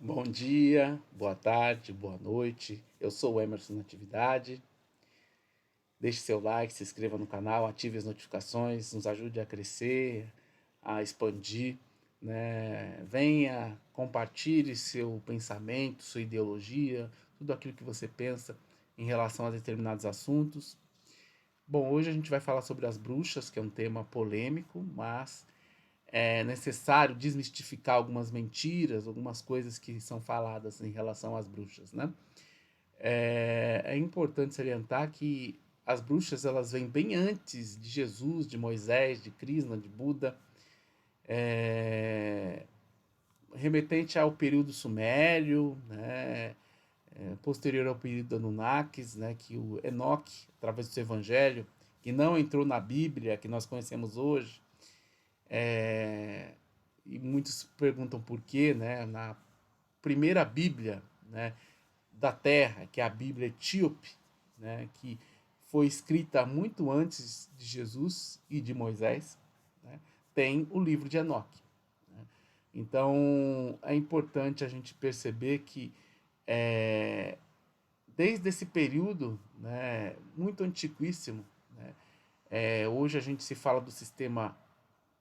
Bom dia, boa tarde, boa noite. Eu sou o Emerson Natividade. Deixe seu like, se inscreva no canal, ative as notificações, nos ajude a crescer, a expandir, né? Venha, compartilhe seu pensamento, sua ideologia, tudo aquilo que você pensa em relação a determinados assuntos. Bom, hoje a gente vai falar sobre as bruxas, que é um tema polêmico, mas é necessário desmistificar algumas mentiras, algumas coisas que são faladas em relação às bruxas, né? É importante salientar que as bruxas elas vêm bem antes de Jesus, de Moisés, de Krishna, de Buda, é, remetente ao período sumério, né, posterior ao período Anunnakis, né, que o Enoque, através do seu evangelho, que não entrou na Bíblia, que nós conhecemos hoje, é, e muitos perguntam por quê, né, na primeira Bíblia, né, da Terra, que é a Bíblia etíope, né, que foi escrita muito antes de Jesus e de Moisés, né, tem o livro de Enoque. Né? Então é importante a gente perceber que é, desde esse período, né, muito antiquíssimo, né, hoje a gente se fala do sistema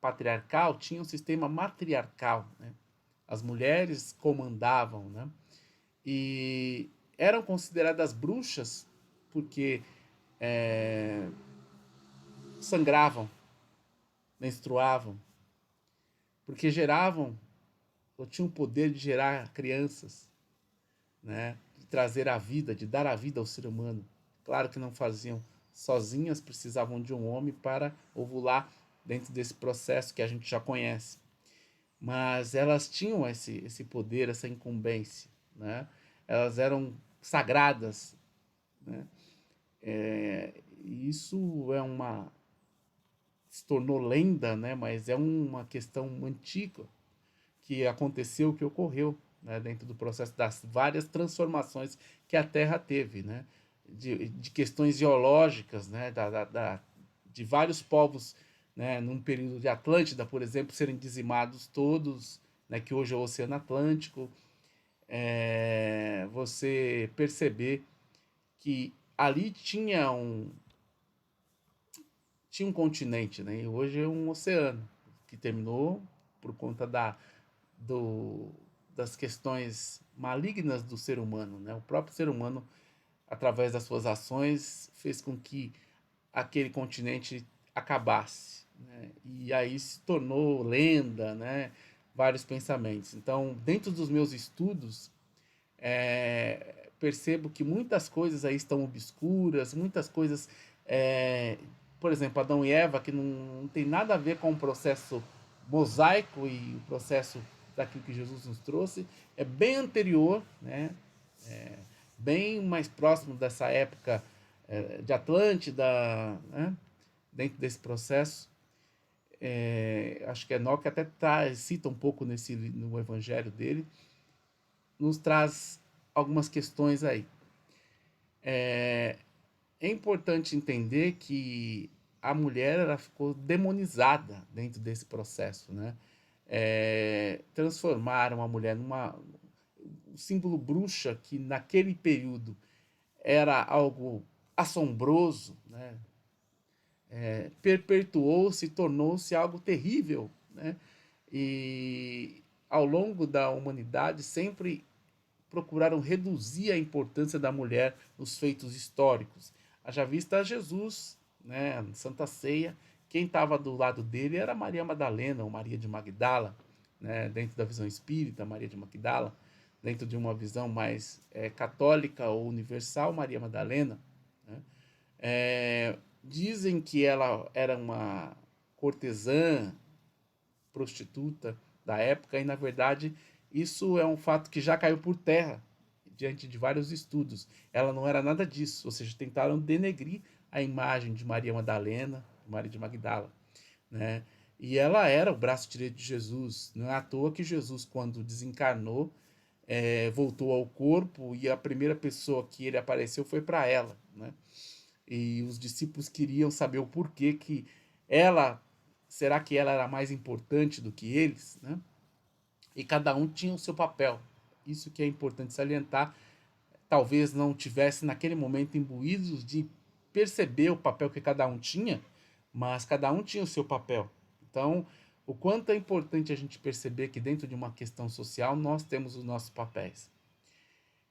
patriarcal, tinha um sistema matriarcal, né? As mulheres comandavam, né? E eram consideradas bruxas porque sangravam, menstruavam, porque geravam, ou tinham o poder de gerar crianças, né? De trazer a vida, de dar a vida ao ser humano. Claro que não faziam sozinhas, precisavam de um homem para ovular dentro desse processo que a gente já conhece. Mas elas tinham esse poder, essa incumbência, né? Elas eram sagradas, né? E isso é uma se tornou lenda, né? Mas é uma questão antiga que aconteceu, que ocorreu, né? Dentro do processo das várias transformações que a Terra teve, né? De questões geológicas, né? De vários povos, né? Num período de Atlântida, por exemplo, serem dizimados todos, né? Que hoje é o Oceano Atlântico. Você perceber que ali tinha um continente, né? E hoje é um oceano que terminou por conta do, das questões malignas do ser humano, né? O próprio ser humano, através das suas ações, fez com que aquele continente acabasse, né? E aí se tornou lenda, né? Vários pensamentos. Então, dentro dos meus estudos, percebo que muitas coisas aí estão obscuras, muitas coisas, é, por exemplo, Adão e Eva, que não tem nada a ver com o processo mosaico e o processo daquilo que Jesus nos trouxe, é bem anterior, né? Bem mais próximo dessa época de Atlântida, né? Dentro desse processo. Acho que Enoque até cita um pouco no evangelho dele, nos traz algumas questões aí. É importante entender que a mulher ela ficou demonizada dentro desse processo, né? Transformaram a mulher numa um símbolo bruxa que naquele período era algo assombroso, né? Perpetuou-se, tornou-se algo terrível, né? E ao longo da humanidade sempre procuraram reduzir a importância da mulher nos feitos históricos. Haja vista Jesus, né, Santa Ceia, quem estava do lado dele era Maria Madalena ou Maria de Magdala, né, dentro da visão espírita, Maria de Magdala, dentro de uma visão mais católica ou universal, Maria Madalena. Né? Dizem que ela era uma cortesã, prostituta da época, e na verdade isso é um fato que já caiu por terra diante de vários estudos. Ela não era nada disso, ou seja, tentaram denegrir a imagem de Maria Madalena, Maria de Magdala, né? E ela era o braço direito de Jesus. Não é à toa que Jesus, quando desencarnou, voltou ao corpo e a primeira pessoa que ele apareceu foi para ela, né? E os discípulos queriam saber o porquê que ela, será que ela era mais importante do que eles, né? E cada um tinha o seu papel. Isso que é importante salientar. Talvez não tivesse naquele momento imbuídos de perceber o papel que cada um tinha, mas cada um tinha o seu papel. Então, o quanto é importante a gente perceber que dentro de uma questão social nós temos os nossos papéis.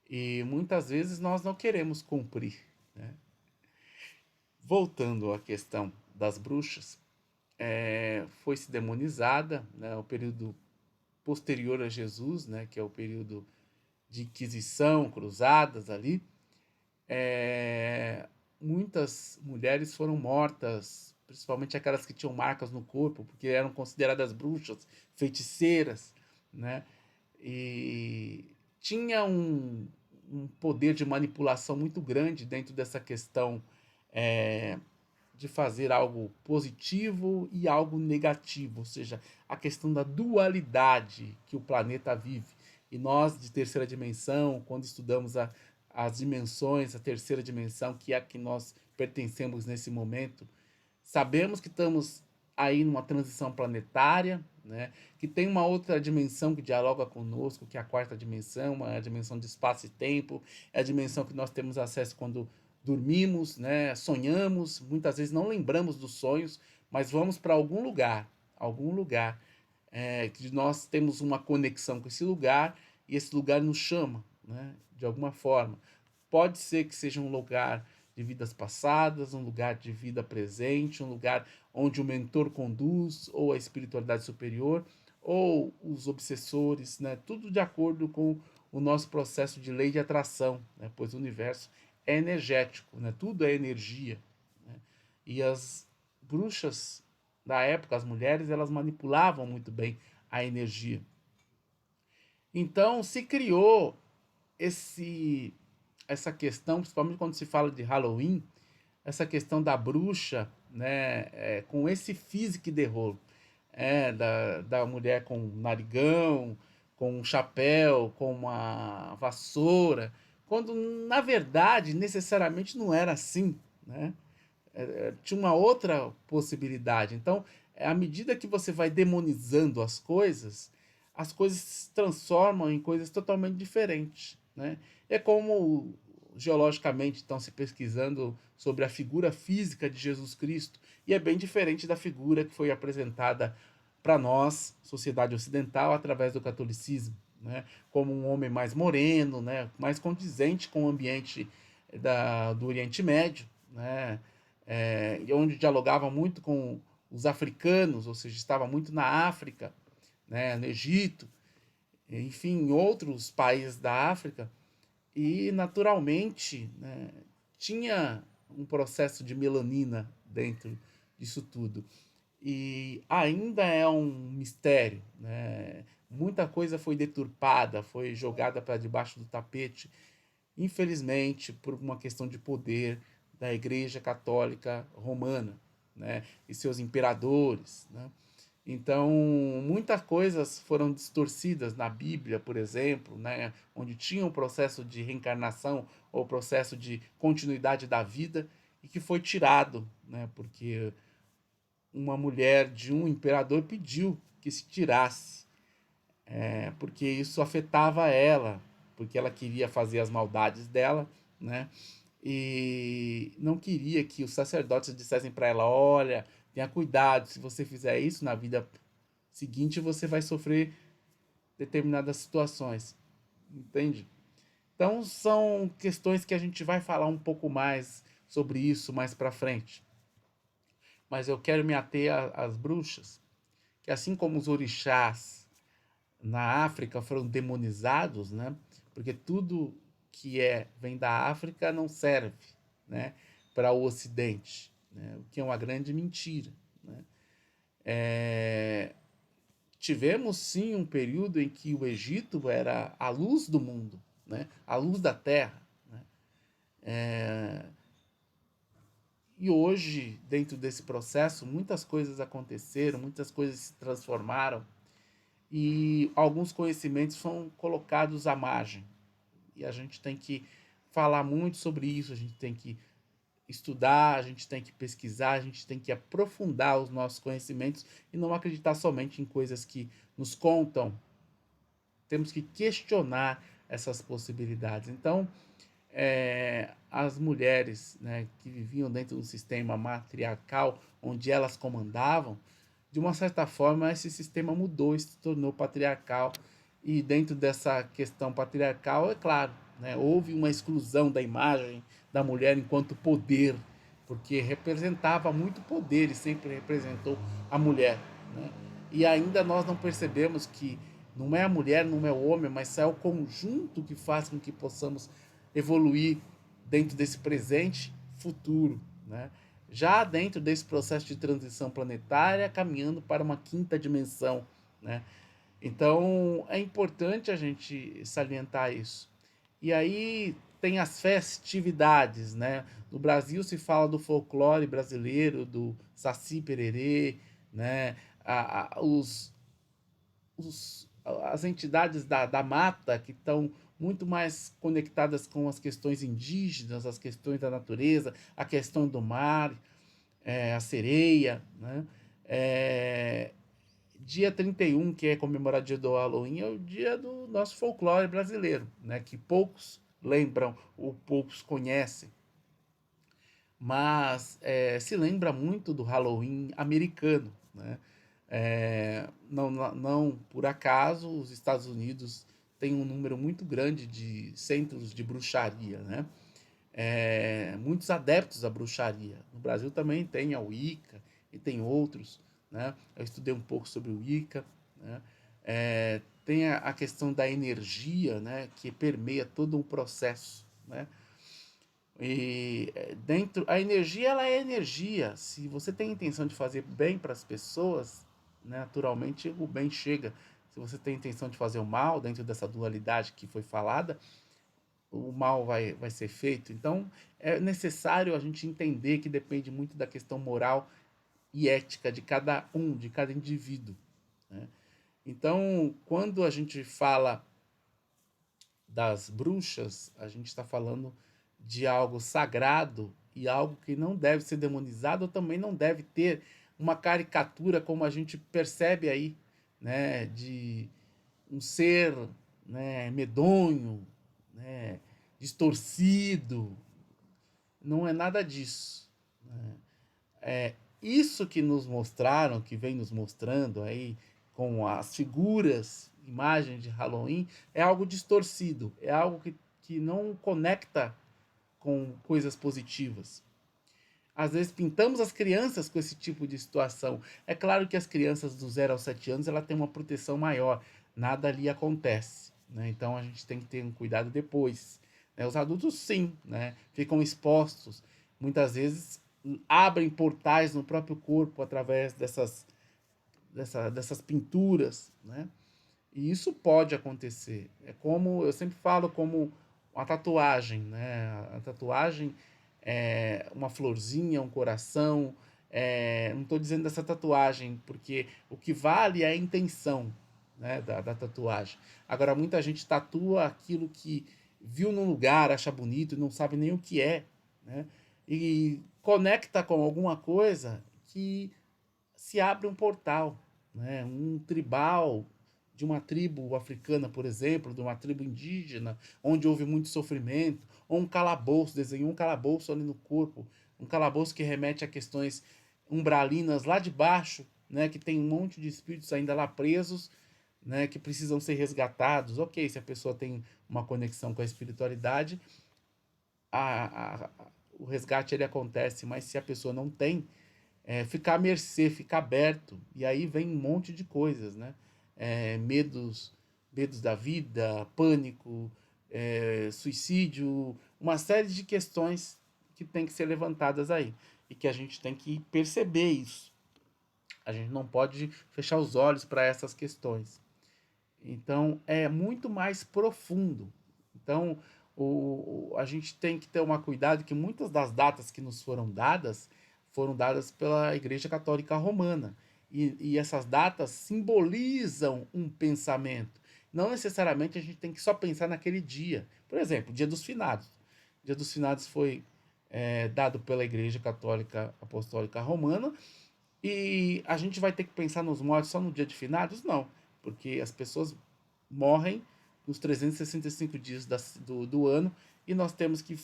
E muitas vezes nós não queremos cumprir, né? Voltando à questão das bruxas, foi-se demonizada, né, o período posterior a Jesus, né, que é o período de Inquisição, cruzadas ali, muitas mulheres foram mortas, principalmente aquelas que tinham marcas no corpo, porque eram consideradas bruxas, feiticeiras, né? E tinha um poder de manipulação muito grande dentro dessa questão é, de fazer algo positivo e algo negativo, ou seja, a questão da dualidade que o planeta vive. E nós, de terceira dimensão, quando estudamos as dimensões, a terceira dimensão, que é a que nós pertencemos nesse momento, sabemos que estamos aí numa transição planetária, né? Que tem uma outra dimensão que dialoga conosco, que é a quarta dimensão, a dimensão de espaço e tempo, é a dimensão que nós temos acesso quando dormimos, né? Sonhamos, muitas vezes não lembramos dos sonhos, mas vamos para algum lugar que nós temos uma conexão com esse lugar e esse lugar nos chama, né? De alguma forma. Pode ser que seja um lugar de vidas passadas, um lugar de vida presente, um lugar onde o mentor conduz, ou a espiritualidade superior, ou os obsessores, né? Tudo de acordo com o nosso processo de lei de atração, né? Pois o universo é energético, né? Tudo é energia, né? E as bruxas da época, as mulheres, elas manipulavam muito bem a energia. Então se criou esse essa questão, principalmente quando se fala de Halloween, essa questão da bruxa, né, com esse físico de rolo, da mulher com um narigão, com um chapéu, com uma vassoura, quando na verdade necessariamente não era assim, né? Tinha uma outra possibilidade. Então, à medida que você vai demonizando as coisas se transformam em coisas totalmente diferentes, né? É como geologicamente estão se pesquisando sobre a figura física de Jesus Cristo e é bem diferente da figura que foi apresentada para nós, sociedade ocidental, através do catolicismo, né? Como um homem mais moreno, né? Mais condizente com o ambiente do Oriente Médio, né? Onde dialogava muito com os africanos, ou seja, estava muito na África, né? No Egito, enfim, em outros países da África, e naturalmente, né, tinha um processo de melanina dentro disso tudo. E ainda é um mistério, né? Muita coisa foi deturpada, foi jogada para debaixo do tapete, infelizmente, por uma questão de poder da Igreja Católica Romana, né? E seus imperadores, né? Então, muitas coisas foram distorcidas na Bíblia, por exemplo, né, onde tinha um processo de reencarnação ou processo de continuidade da vida e que foi tirado, né, porque uma mulher de um imperador pediu que se tirasse, porque isso afetava ela, porque ela queria fazer as maldades dela, né, e não queria que os sacerdotes dissessem para ela: olha, tenha cuidado, se você fizer isso na vida seguinte, você vai sofrer determinadas situações, entende? Então são questões que a gente vai falar um pouco mais sobre isso mais para frente. Mas eu quero me ater às bruxas, que assim como os orixás na África foram demonizados, né? Porque tudo que vem da África não serve, né, para o Ocidente, né? O que é uma grande mentira, né? Tivemos sim um período em que o Egito era a luz do mundo, né? A luz da terra, né? E hoje, dentro desse processo, muitas coisas aconteceram, muitas coisas se transformaram e alguns conhecimentos são colocados à margem. E a gente tem que falar muito sobre isso, a gente tem que estudar, a gente tem que pesquisar, a gente tem que aprofundar os nossos conhecimentos e não acreditar somente em coisas que nos contam temos que questionar essas possibilidades. Então, as mulheres, né, que viviam dentro do sistema matriarcal, onde elas comandavam, de uma certa forma esse sistema mudou e se tornou patriarcal. E dentro dessa questão patriarcal, é claro, né, houve uma exclusão da imagem da mulher enquanto poder, porque representava muito poder e sempre representou a mulher, né? E ainda nós não percebemos que não é a mulher, não é o homem, mas é o conjunto que faz com que possamos evoluir dentro desse presente futuro, né? Já dentro desse processo de transição planetária, caminhando para uma quinta dimensão, né? Então, é importante a gente salientar isso. E aí tem as festividades, né? No Brasil se fala do folclore brasileiro, do Saci Pererê, né? As entidades da mata que estão muito mais conectadas com as questões indígenas, as questões da natureza, a questão do mar, a sereia, né? É, dia 31, que é comemorado o dia do Halloween, é o dia do nosso folclore brasileiro, né? Que poucos lembram ou poucos conhecem. Mas se lembra muito do Halloween americano, né? Não por acaso, os Estados Unidos têm um número muito grande de centros de bruxaria, né? Muitos adeptos à bruxaria. No Brasil também tem a Wicca e tem outros, né? Eu estudei um pouco sobre o Wicca, né? Tem a questão da energia, né? Que permeia todo um processo, né? E dentro a energia, ela é energia. Se você tem a intenção de fazer bem para as pessoas, né, naturalmente o bem chega. Se você tem a intenção de fazer o mal dentro dessa dualidade que foi falada, o mal vai ser feito. Então, é necessário a gente entender que depende muito da questão moral e ética de cada um, de cada indivíduo, né? Então, quando a gente fala das bruxas, a gente está falando de algo sagrado e algo que não deve ser demonizado ou também não deve ter uma caricatura como a gente percebe aí, né, de um ser, né, medonho, né, distorcido. Não é nada disso, né? Isso que nos mostraram, que vem nos mostrando aí com as figuras, imagens de Halloween, é algo distorcido, é algo que não conecta com coisas positivas. Às vezes pintamos as crianças com esse tipo de situação. É claro que as crianças do 0 aos 7 anos ela tem uma proteção maior, nada ali acontece, né? Então a gente tem que ter um cuidado depois, né? Os adultos sim, né? Ficam expostos, muitas vezes abrem portais no próprio corpo através dessas pinturas, né? E isso pode acontecer. É como eu sempre falo, como uma tatuagem, né? A tatuagem é uma florzinha, um coração. Não estou dizendo dessa tatuagem, porque o que vale é a intenção, né, da tatuagem. Agora, muita gente tatua aquilo que viu num lugar, acha bonito e não sabe nem o que é, né? E conecta com alguma coisa que se abre um portal, né? Um tribal de uma tribo africana, por exemplo, de uma tribo indígena, onde houve muito sofrimento, ou um calabouço, desenhou um calabouço ali no corpo, um calabouço que remete a questões umbralinas lá de baixo, né? Que tem um monte de espíritos ainda lá presos, né? Que precisam ser resgatados. Ok, se a pessoa tem uma conexão com a espiritualidade, o resgate ele acontece, mas se a pessoa não tem, ficar à mercê, ficar aberto. E aí vem um monte de coisas, né? Medos da vida, pânico, suicídio, uma série de questões que tem que ser levantadas aí. E que a gente tem que perceber isso. A gente não pode fechar os olhos para essas questões. Então, é muito mais profundo. Então, a gente tem que ter uma cuidado que muitas das datas que nos foram dadas pela Igreja Católica Romana. E essas datas simbolizam um pensamento. Não necessariamente a gente tem que só pensar naquele dia. Por exemplo, Dia dos Finados. O Dia dos Finados foi dado pela Igreja Católica Apostólica Romana e a gente vai ter que pensar nos mortos só no dia de finados? Não, porque as pessoas morrem nos 365 dias do ano, e nós temos que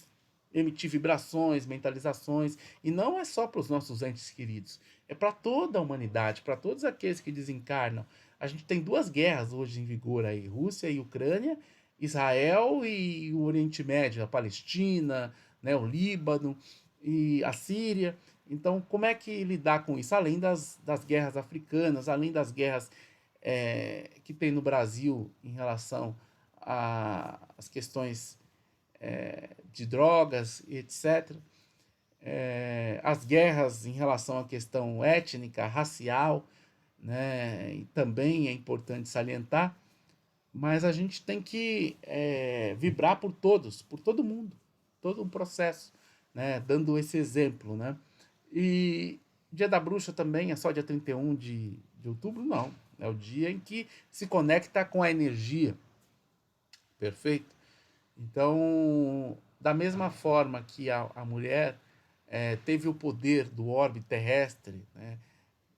emitir vibrações, mentalizações, e não é só para os nossos entes queridos, é para toda a humanidade, para todos aqueles que desencarnam. A gente tem duas guerras hoje em vigor aí, Rússia e Ucrânia, Israel e o Oriente Médio, a Palestina, né, o Líbano e a Síria. Então, como é que lidar com isso? Além das guerras africanas, além das guerras que tem no Brasil em relação às questões de drogas e etc. As guerras em relação à questão étnica, racial, né, e também é importante salientar, mas a gente tem que vibrar por todos, por todo mundo, todo um processo, né, dando esse exemplo, né? E Dia da Bruxa também é só dia 31 de outubro? Não. É o dia em que se conecta com a energia. Perfeito? Então, da mesma forma que a mulher teve o poder do orbe terrestre, né,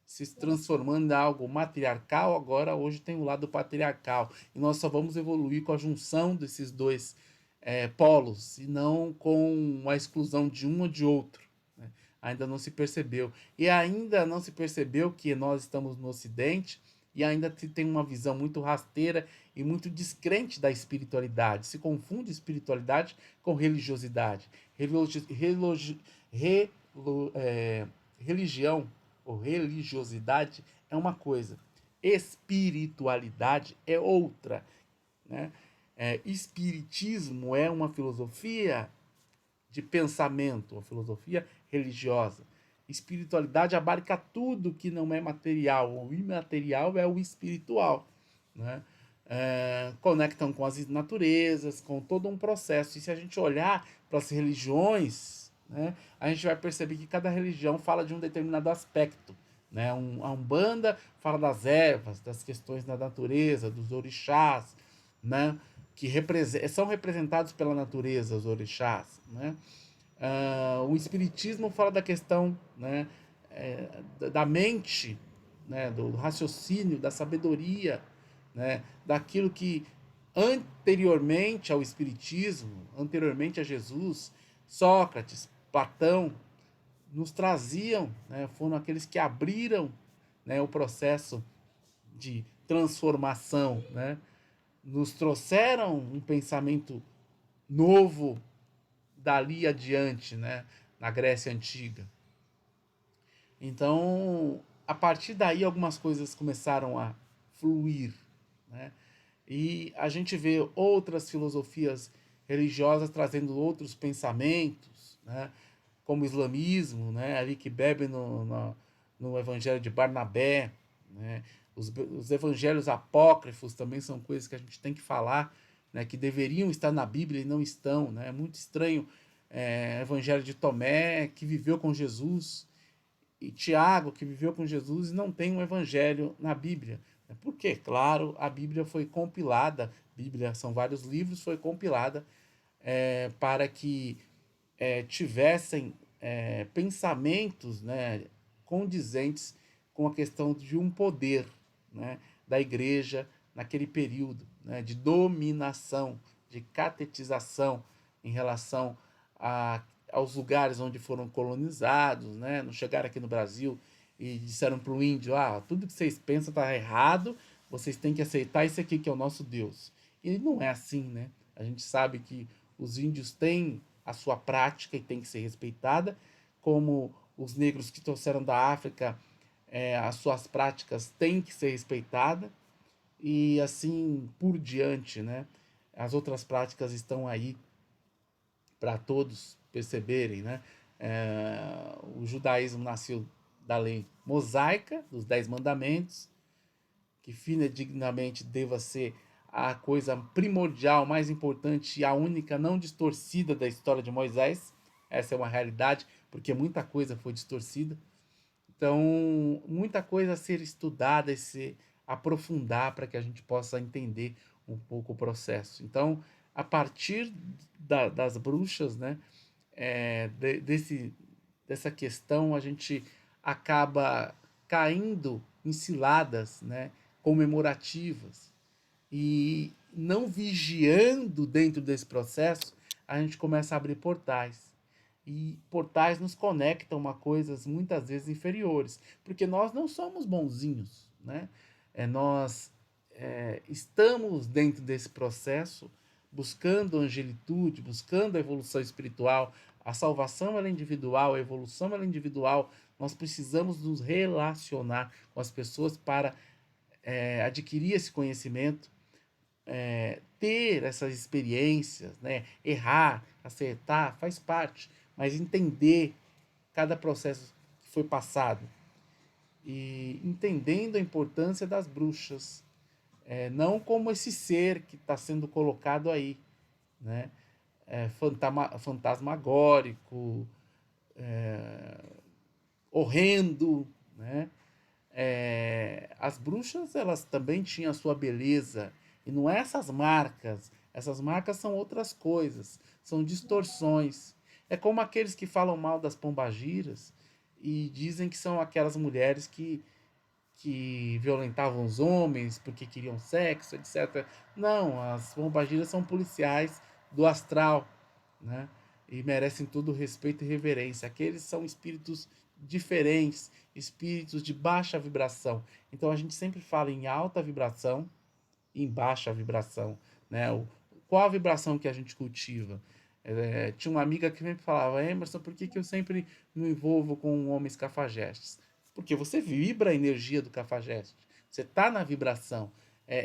se transformando em algo matriarcal, agora hoje tem o lado patriarcal. E nós só vamos evoluir com a junção desses dois polos, e não com a exclusão de um ou de outro. Né? Ainda não se percebeu. E ainda não se percebeu que nós estamos no Ocidente e ainda tem uma visão muito rasteira e muito descrente da espiritualidade. Se confunde espiritualidade com religiosidade. Religião ou religiosidade é uma coisa, espiritualidade é outra. Né? Espiritismo é uma filosofia de pensamento, uma filosofia religiosa. Espiritualidade abarca tudo que não é material. O imaterial é o espiritual. Né? Conectam com as naturezas, com todo um processo. E se a gente olhar para as religiões, né, a gente vai perceber que cada religião fala de um determinado aspecto. Né? A Umbanda fala das ervas, das questões da natureza, dos orixás, né? Que são representados pela natureza, os orixás. Né? O Espiritismo fala da questão, né, da mente, né, do raciocínio, da sabedoria, né, daquilo que anteriormente ao Espiritismo, anteriormente a Jesus, Sócrates, Platão, nos traziam, né, foram aqueles que abriram, né, o processo de transformação, né, nos trouxeram um pensamento novo dali adiante, né, na Grécia Antiga. Então, a partir daí, algumas coisas começaram a fluir. Né? E a gente vê outras filosofias religiosas trazendo outros pensamentos, né? Como o islamismo, né? Ali que bebe no evangelho de Barnabé. Né? Os evangelhos apócrifos também são coisas que a gente tem que falar, né? Que deveriam estar na Bíblia e não estão. Né? É muito estranho o evangelho de Tomé, que viveu com Jesus, e Tiago, que viveu com Jesus, e não tem um evangelho na Bíblia. Porque, claro, a Bíblia foi compilada, Bíblia são vários livros, foi compilada para que tivessem pensamentos, né, condizentes com a questão de um poder, né, da igreja naquele período, né, de dominação, de catetização em relação aos lugares onde foram colonizados. Né? Não chegaram aqui no Brasil e disseram para o índio: tudo que vocês pensam está errado, vocês têm que aceitar esse aqui que é o nosso Deus. E não é assim. Né? A gente sabe que os índios têm a sua prática e tem que ser respeitada, como os negros que trouxeram da África, as suas práticas têm que ser respeitadas, e assim por diante. Né? As outras práticas estão aí para todos perceberem. Né? O judaísmo nasceu da lei mosaica, dos 10 mandamentos, que finedignamente deva ser a coisa primordial, mais importante e a única não distorcida da história de Moisés. Essa é uma realidade, porque muita coisa foi distorcida. Então, muita coisa a ser estudada e se aprofundar para que a gente possa entender um pouco o processo. Então, a partir das bruxas, né, dessa questão, a gente acaba caindo em ciladas, né, comemorativas. E não vigiando dentro desse processo, a gente começa a abrir portais. E portais nos conectam a coisas muitas vezes inferiores, porque nós não somos bonzinhos, né? Nós estamos dentro desse processo buscando angelitude, buscando a evolução espiritual. A salvação ela é individual, a evolução ela é individual. Nós precisamos nos relacionar com as pessoas para adquirir esse conhecimento, ter essas experiências, né? Errar, acertar, faz parte, mas entender cada processo que foi passado e entendendo a importância das bruxas, não como esse ser que está sendo colocado aí, né? Fantasmagórico, horrendo, né? As bruxas elas também tinham a sua beleza e não é essas marcas são outras coisas, são distorções. É como aqueles que falam mal das pombagiras e dizem que são aquelas mulheres que violentavam os homens porque queriam sexo, etc. Não, as pombagiras são policiais do astral, né? E merecem todo o respeito e reverência. Aqueles são espíritos diferentes, espíritos de baixa vibração. Então a gente sempre fala em alta vibração e em baixa vibração, né? Qual a vibração que a gente cultiva? Tinha uma amiga que sempre falava: Emerson, por que eu sempre me envolvo com homens cafajestes? Porque você vibra a energia do cafajeste. Você está na vibração.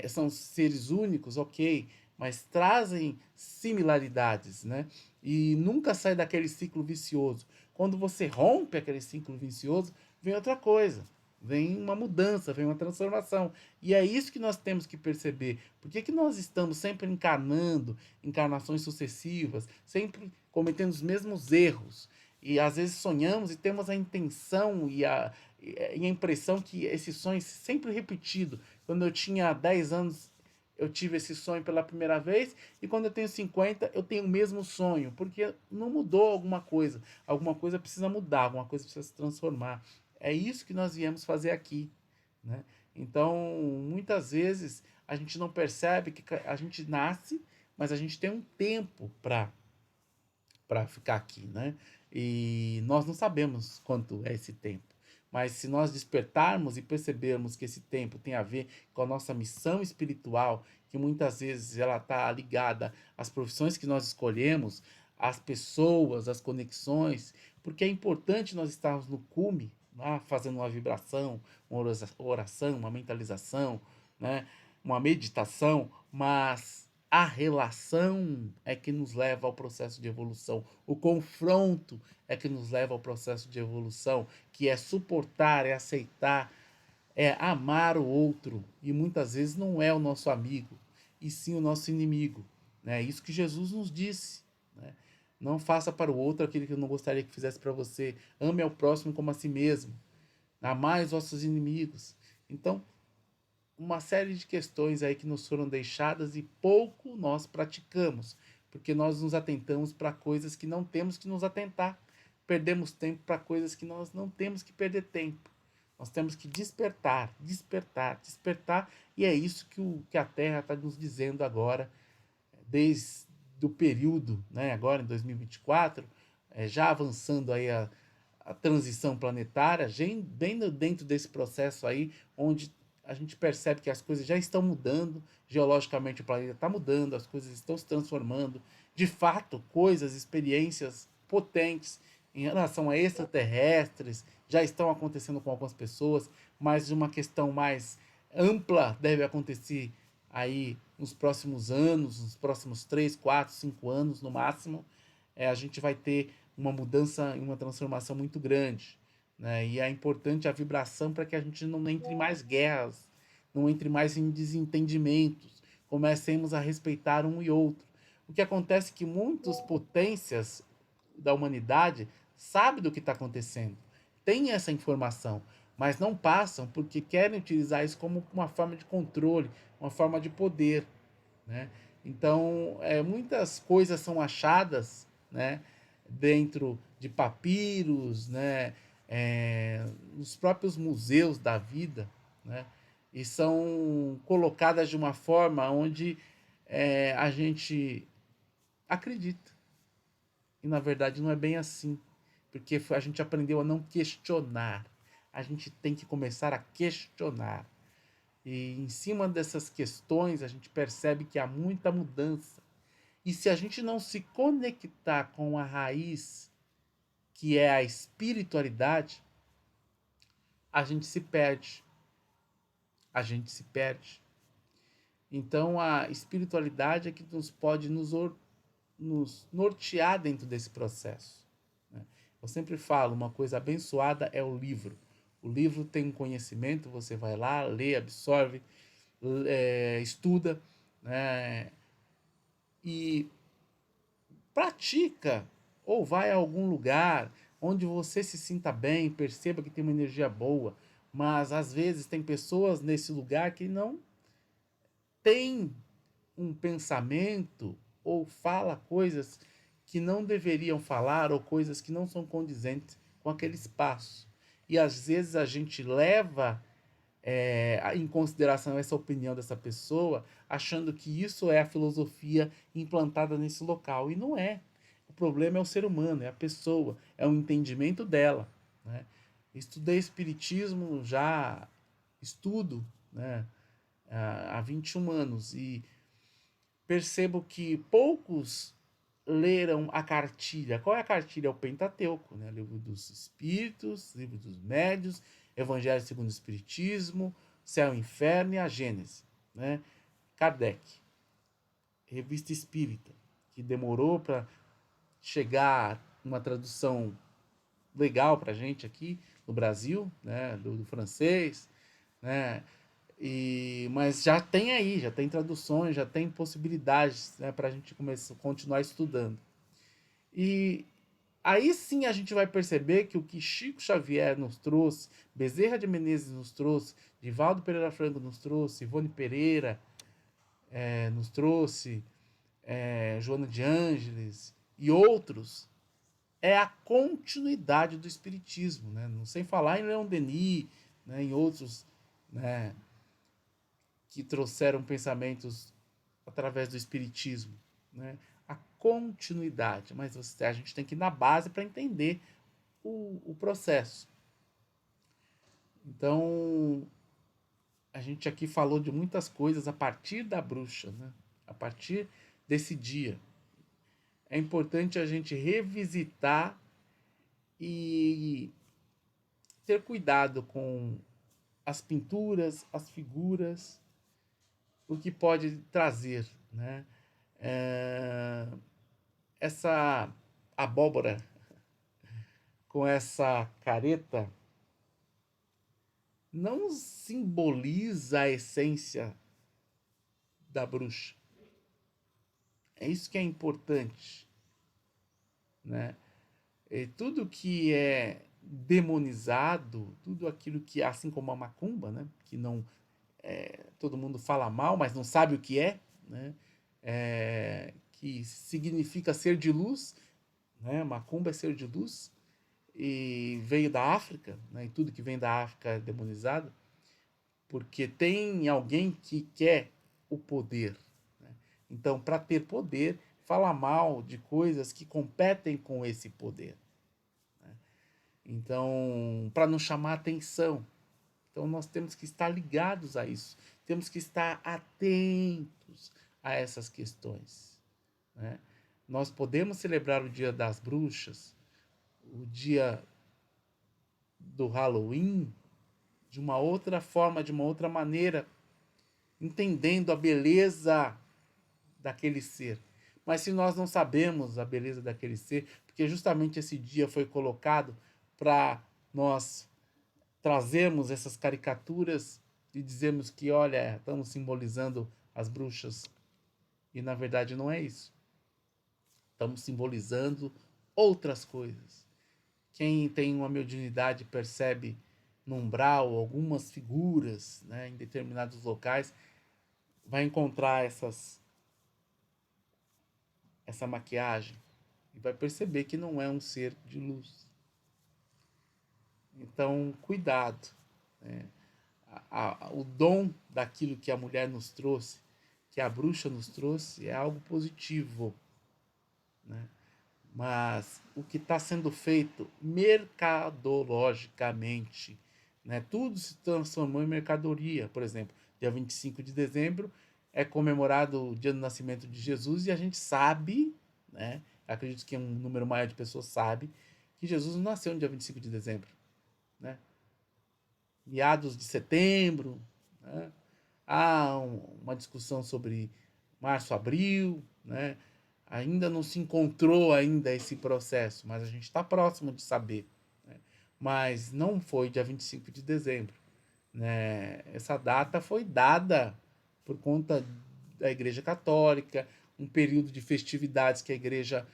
São seres únicos, ok, mas trazem similaridades, né? E nunca sai daquele ciclo vicioso. Quando você rompe aquele ciclo vicioso, vem outra coisa. Vem uma mudança, vem uma transformação. E é isso que nós temos que perceber. Por que nós estamos sempre encarnando, encarnações sucessivas, sempre cometendo os mesmos erros? E às vezes sonhamos e temos a intenção e a impressão que esse sonho é sempre repetido. Quando eu tinha 10 anos, eu tive esse sonho pela primeira vez, e quando eu tenho 50, eu tenho o mesmo sonho, porque não mudou alguma coisa precisa mudar, alguma coisa precisa se transformar. É isso que nós viemos fazer aqui, né? Então, muitas vezes a gente não percebe que a gente nasce, mas a gente tem um tempo para ficar aqui, né? E nós não sabemos quanto é esse tempo. Mas se nós despertarmos e percebermos que esse tempo tem a ver com a nossa missão espiritual, que muitas vezes ela está ligada às profissões que nós escolhemos, às pessoas, às conexões, porque é importante nós estarmos no cume, né, fazendo uma vibração, uma oração, uma mentalização, né, uma meditação, mas a relação é que nos leva ao processo de evolução. O confronto é que nos leva ao processo de evolução, que é suportar, é aceitar, é amar o outro. E muitas vezes não é o nosso amigo, e sim o nosso inimigo. É isso que Jesus nos disse, né? Não faça para o outro aquilo que eu não gostaria que fizesse para você. Ame ao próximo como a si mesmo. Amai os vossos inimigos. Então, uma série de questões aí que nos foram deixadas e pouco nós praticamos, porque nós nos atentamos para coisas que não temos que nos atentar. Perdemos tempo para coisas que nós não temos que perder tempo. Nós temos que despertar, despertar, despertar, e é isso que a Terra está nos dizendo agora, desde o período, né, agora em 2024, já avançando aí a transição planetária, bem dentro desse processo aí, onde a gente percebe que as coisas já estão mudando, geologicamente o planeta está mudando, as coisas estão se transformando, de fato, coisas, experiências potentes em relação a extraterrestres já estão acontecendo com algumas pessoas, mas uma questão mais ampla deve acontecer aí nos próximos anos, nos próximos 3, 4, 5 anos no máximo. A gente vai ter uma mudança e uma transformação muito grande, né? E é importante a vibração para que a gente não entre em mais guerras, não entre mais em desentendimentos, comecemos a respeitar um e outro. O que acontece é que muitas potências da humanidade sabem do que está acontecendo, têm essa informação, mas não passam porque querem utilizar isso como uma forma de controle, uma forma de poder, né? Então, muitas coisas são achadas, né, dentro de papiros, né, nos próprios museus da vida, né? e são colocadas de uma forma onde a gente acredita. E na verdade não é bem assim, porque a gente aprendeu a não questionar. A gente tem que começar a questionar. E em cima dessas questões a gente percebe que há muita mudança. E se a gente não se conectar com a raiz, que é a espiritualidade, a gente se perde. A gente se perde. Então a espiritualidade é que nos pode nos nortear dentro desse processo, né? Eu sempre falo, uma coisa abençoada é o livro. O livro tem um conhecimento, você vai lá, lê, absorve, estuda, né? E pratica, ou vai a algum lugar onde você se sinta bem, perceba que tem uma energia boa, mas às vezes tem pessoas nesse lugar que não têm um pensamento ou fala coisas que não deveriam falar ou coisas que não são condizentes com aquele espaço. E às vezes a gente leva em consideração essa opinião dessa pessoa, achando que isso é a filosofia implantada nesse local. E não é. O problema é o ser humano, é a pessoa, é o entendimento dela, né? Estudei espiritismo, já estudo, né, há 21 anos e percebo que poucos leram a cartilha. Qual é a cartilha? É o Pentateuco, né? Livro dos Espíritos, Livro dos Médios, Evangelho segundo o Espiritismo, Céu e Inferno e a Gênese, né? Kardec, Revista Espírita, que demorou para chegar uma tradução legal para a gente aqui no Brasil, né? Do francês, né? Mas já tem aí, já tem traduções, já tem possibilidades, né, para a gente continuar estudando. E aí sim a gente vai perceber que o que Chico Xavier nos trouxe, Bezerra de Menezes nos trouxe, Divaldo Pereira Franco nos trouxe, Ivone Pereira nos trouxe, Joana de Ângeles e outros, é a continuidade do Espiritismo, né? Não sem falar em Leon Denis, né, em outros, né, que trouxeram pensamentos através do espiritismo, né? A continuidade, mas a gente tem que ir na base para entender o processo. Então, a gente aqui falou de muitas coisas a partir da bruxa, né? A partir desse dia. É importante a gente revisitar e ter cuidado com as pinturas, as figuras, o que pode trazer, né? É, essa abóbora com essa careta não simboliza a essência da bruxa. É isso que é importante, né? E tudo que é demonizado, tudo aquilo que, assim como a macumba, né? Que não todo mundo fala mal, mas não sabe o que é, né? Que significa ser de luz, né? Macumba é ser de luz e veio da África, né? E tudo que vem da África é demonizado, porque tem alguém que quer o poder, né? Então, para ter poder, fala mal de coisas que competem com esse poder, né? Então, para não chamar atenção. Então, nós temos que estar ligados a isso, temos que estar atentos a essas questões, né? Nós podemos celebrar o Dia das Bruxas, o dia do Halloween, de uma outra forma, de uma outra maneira, entendendo a beleza daquele ser. Mas se nós não sabemos a beleza daquele ser, porque justamente esse dia foi colocado para nós trazermos essas caricaturas e dizermos que, olha, estamos simbolizando as bruxas. E na verdade não é isso. Estamos simbolizando outras coisas. Quem tem uma mediunidade percebe no umbral algumas figuras, né, em determinados locais, vai encontrar essa maquiagem e vai perceber que não é um ser de luz. Então, cuidado, né? o dom daquilo que a mulher nos trouxe, que a bruxa nos trouxe, é algo positivo, né? Mas o que está sendo feito mercadologicamente, né? Tudo se transformou em mercadoria. Por exemplo, dia 25 de dezembro é comemorado o dia do nascimento de Jesus e a gente sabe, né? Acredito que um número maior de pessoas sabe que Jesus não nasceu no dia 25 de dezembro, né? Meados de setembro, né? Há uma discussão sobre março, abril, né? Ainda não se encontrou ainda esse processo, mas a gente está próximo de saber, né? Mas não foi dia 25 de dezembro, né? Essa data foi dada por conta da Igreja Católica, um período de festividades que a Igreja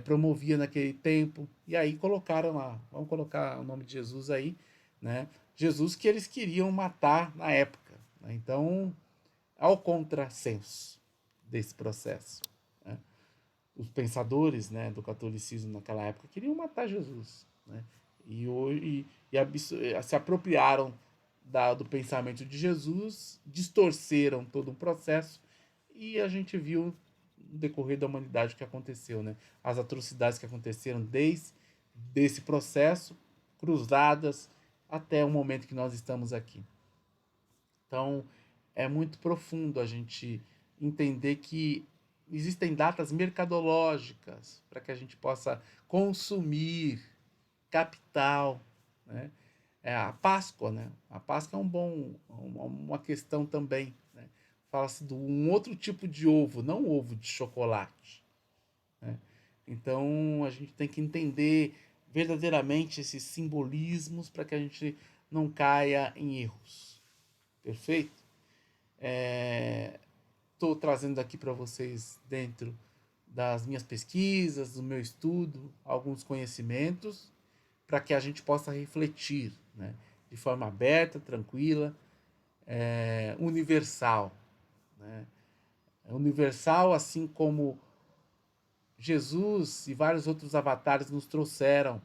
promovia naquele tempo, e aí colocaram lá, vamos colocar o nome de Jesus aí, né? Jesus que eles queriam matar na época, né? Então, ao contrassenso desse processo, né? Os pensadores, né, do catolicismo naquela época queriam matar Jesus, né? E se apropriaram do pensamento de Jesus, distorceram todo um processo e a gente viu no decorrer da humanidade o que aconteceu, né? As atrocidades que aconteceram desde esse processo, cruzadas até o momento que nós estamos aqui. Então, é muito profundo a gente entender que existem datas mercadológicas para que a gente possa consumir capital, né? A Páscoa, né? A Páscoa é uma questão também, né? Fala-se de um outro tipo de ovo, não ovo de chocolate, né? Então a gente tem que entender verdadeiramente esses simbolismos para que a gente não caia em erros. Perfeito? Estou trazendo aqui para vocês, dentro das minhas pesquisas, do meu estudo, alguns conhecimentos para que a gente possa refletir, né? De forma aberta, tranquila, universal, né? Universal, assim como Jesus e vários outros avatares nos trouxeram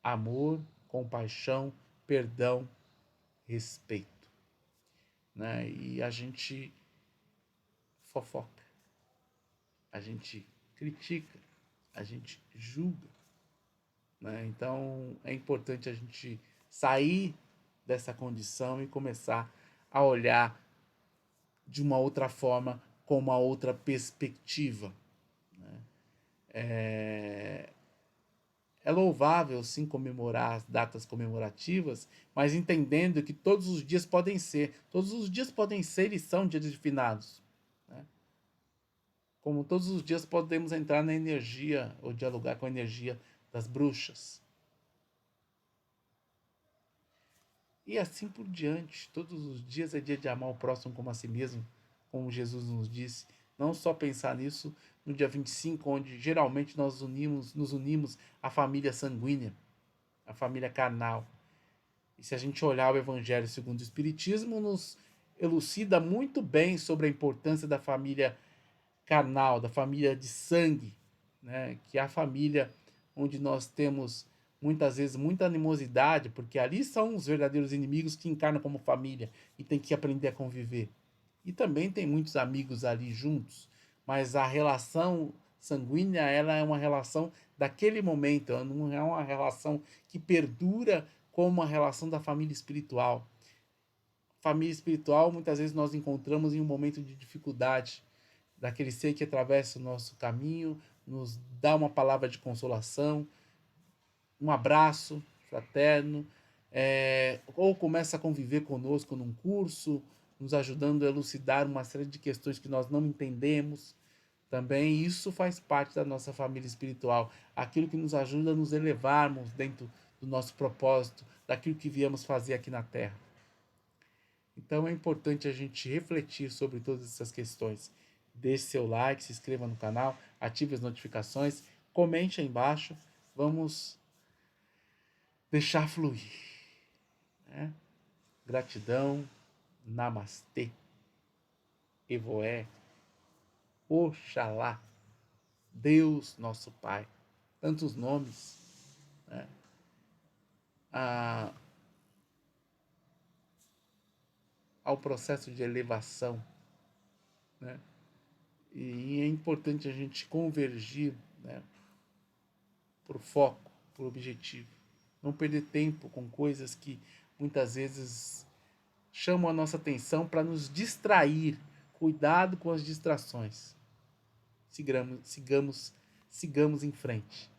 amor, compaixão, perdão, respeito, né? E a gente fofoca, a gente critica, a gente julga, né? Então é importante a gente sair dessa condição e começar a olhar de uma outra forma, com uma outra perspectiva, né? É louvável, sim, comemorar as datas comemorativas, mas entendendo que todos os dias podem ser e são dias de finados, né? Como todos os dias podemos entrar na energia ou dialogar com a energia das bruxas. E assim por diante. Todos os dias é dia de amar o próximo como a si mesmo, como Jesus nos disse. Não só pensar nisso no dia 25, onde geralmente nos unimos à família sanguínea, à família carnal. E se a gente olhar o Evangelho segundo o Espiritismo, nos elucida muito bem sobre a importância da família carnal, da família de sangue, né? Que é a família onde nós temos muitas vezes muita animosidade, porque ali são os verdadeiros inimigos que encarnam como família e tem que aprender a conviver. E também tem muitos amigos ali juntos, mas a relação sanguínea, ela é uma relação daquele momento, ela não é uma relação que perdura como a relação da família espiritual. Família espiritual, muitas vezes nós encontramos em um momento de dificuldade, daquele ser que atravessa o nosso caminho, nos dá uma palavra de consolação, um abraço fraterno, ou começa a conviver conosco num curso, nos ajudando a elucidar uma série de questões que nós não entendemos. Também isso faz parte da nossa família espiritual, aquilo que nos ajuda a nos elevarmos dentro do nosso propósito, daquilo que viemos fazer aqui na Terra. Então é importante a gente refletir sobre todas essas questões. Deixe seu like, se inscreva no canal, ative as notificações, comente aí embaixo. Vamos deixar fluir, né? Gratidão, namastê, evoé, oxalá, Deus nosso Pai. Tantos nomes, né? ao processo de elevação, né? E é importante a gente convergir, né, por foco, por objetivo. Não perder tempo com coisas que muitas vezes chamam a nossa atenção para nos distrair. Cuidado com as distrações. Sigamos em frente.